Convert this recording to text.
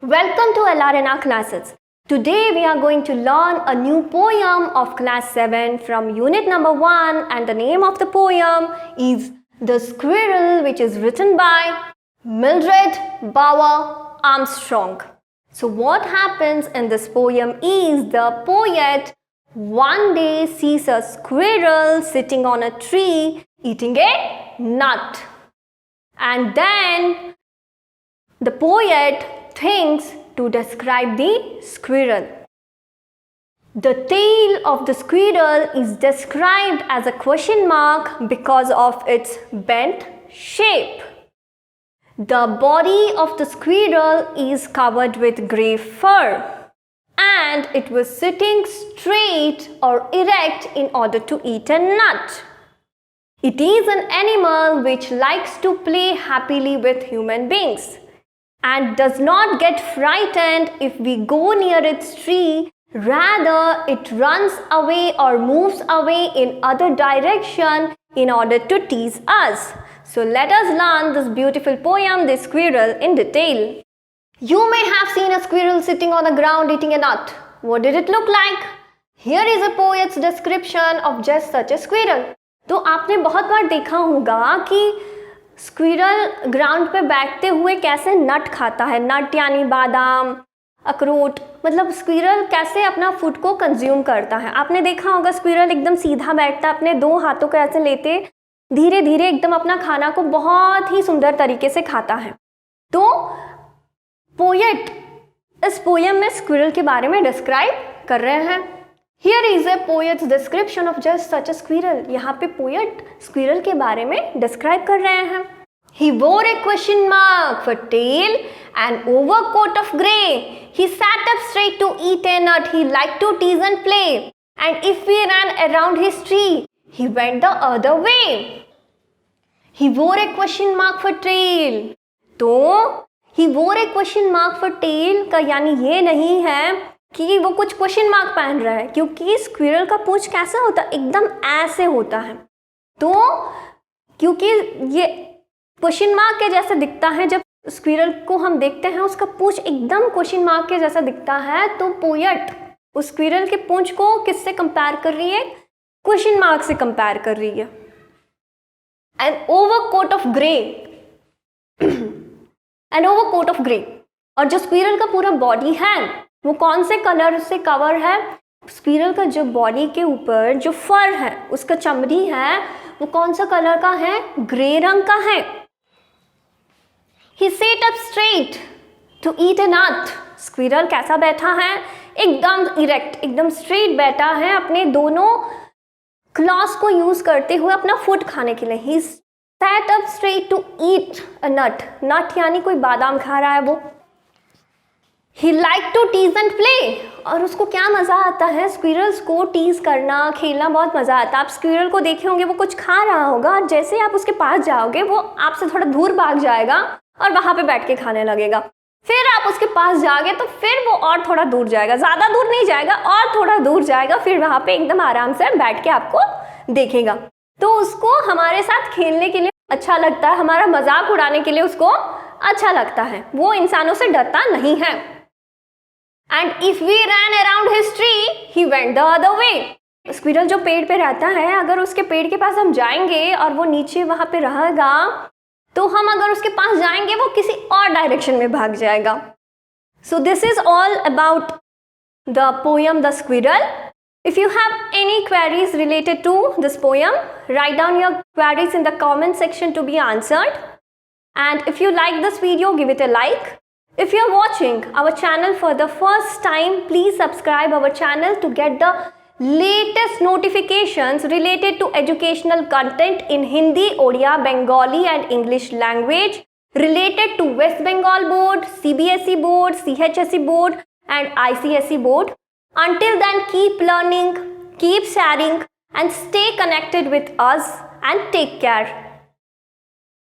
Welcome to LRNR classes. Today we are going to learn a new poem of class 7 from unit number 1, and the name of the poem is The Squirrel, which is written by Mildred Bauer Armstrong. So what happens in this poem is the poet one day sees a squirrel sitting on a tree eating a nut, and then the poet thinks to describe the squirrel. The tail of the squirrel is described as a question mark because of its bent shape. The body of the squirrel is covered with grey fur, and it was sitting straight or erect in order to eat a nut. It is an animal which likes to play happily with human beings and does not get frightened if we go near its tree. Rather, it runs away or moves away in other direction in order to tease us. So let us learn this beautiful poem, The Squirrel, in detail. You may have seen a squirrel sitting on the ground eating a nut. What did it look like? Here is a poet's description of just such a squirrel. तो आपने बहुत बार देखा होगा कि squirrel ground पे बैठते हुए कैसे नट खाता है. नट यानी बादाम, अखरोट, मतलब स्क्विरल कैसे अपना फूड को कंज्यूम करता है. आपने देखा होगा स्क्विरल एकदम सीधा बैठता है, अपने दो हाथों को ऐसे लेते धीरे धीरे एकदम अपना खाना को बहुत ही सुंदर तरीके से खाता है. तो पोएट इस पोएम में स्क्विरल के बारे में डिस्क्राइब कर रहे हैं. Here is a poet's description of just such a squirrel. यहाँ पे पोएट स्क्विरल के बारे में डिस्क्राइब कर रहे हैं. He wore a question mark for tail and overcoat of grey. He sat up straight to eat a nut. He liked to tease and play. And if we ran around his tree, he went the other way. He wore a question mark for tail. तो he wore a question mark for tail का यानी ये नहीं है कि वो कुछ question mark पहन रहा है, क्योंकि स्क्विरल का पूंछ कैसा होता है, एकदम ऐसे होता है. तो क्योंकि ये क्वेश्चन मार्क के जैसा दिखता है, जब स्क्विरल को हम देखते हैं उसका पूंछ एकदम क्वेश्चन मार्क के जैसा दिखता है, तो पोएट उस स्क्विरल के पूंछ को किससे कंपेयर कर रही है? क्वेश्चन मार्क से कंपेयर कर रही है. An overcoat of grey, an overcoat of grey. और जो स्क्विरल का पूरा बॉडी है वो कौन से कलर से कवर है? स्क्विरल का जो बॉडी के ऊपर जो फर है, उसका चमड़ी है, वो कौन सा कलर का है? ग्रे रंग का है. He sat up straight to eat a nut. Squirrel कैसा बैठा है? एकदम इरेक्ट, एकदम स्ट्रेट बैठा है, अपने दोनों क्लॉस को यूज करते हुए अपना फूड खाने के लिए. He sat up straight to eat a nut. नट यानी कोई बादाम खा रहा है वो. He liked to tease and play. और उसको क्या मज़ा आता है? स्क्विरल्स को टीज करना, खेलना बहुत मज़ा आता है. आप स्क्विरल को देखे होंगे, वो कुछ खा रहा होगा और जैसे आप उसके पास जाओगे वो आपसे थोड़ा दूर भाग जाएगा और वहाँ पे बैठ के खाने लगेगा. फिर आप उसके पास जाओगे तो फिर वो और थोड़ा दूर जाएगा, ज़्यादा दूर नहीं जाएगा, और थोड़ा दूर जाएगा, फिर वहाँ पे एकदम आराम से बैठ के आपको देखेगा. तो उसको हमारे साथ खेलने के लिए अच्छा लगता है, हमारा मजाक उड़ाने के लिए उसको अच्छा लगता है. वो इंसानों से डरता नहीं है. And if we ran around his tree, he went the other way. Squirrel जो पेड़ पे रहता है, अगर उसके पेड़ के पास हम जाएंगे और वो नीचे वहाँ पे रहेगा, तो हम अगर उसके पास जाएंगे वो किसी और डायरेक्शन में भाग जाएगा. So this is all about the poem The Squirrel. If you have any queries related to this poem, write down your queries in the comment section to be answered. And if you like this video, give it a like. If you are watching our channel for the first time, please subscribe our channel to get the latest notifications related to educational content in Hindi, Odia, Bengali and English language related to West Bengal Board, CBSE Board, CHSE Board and ICSE Board. Until then, keep learning, keep sharing and stay connected with us and take care.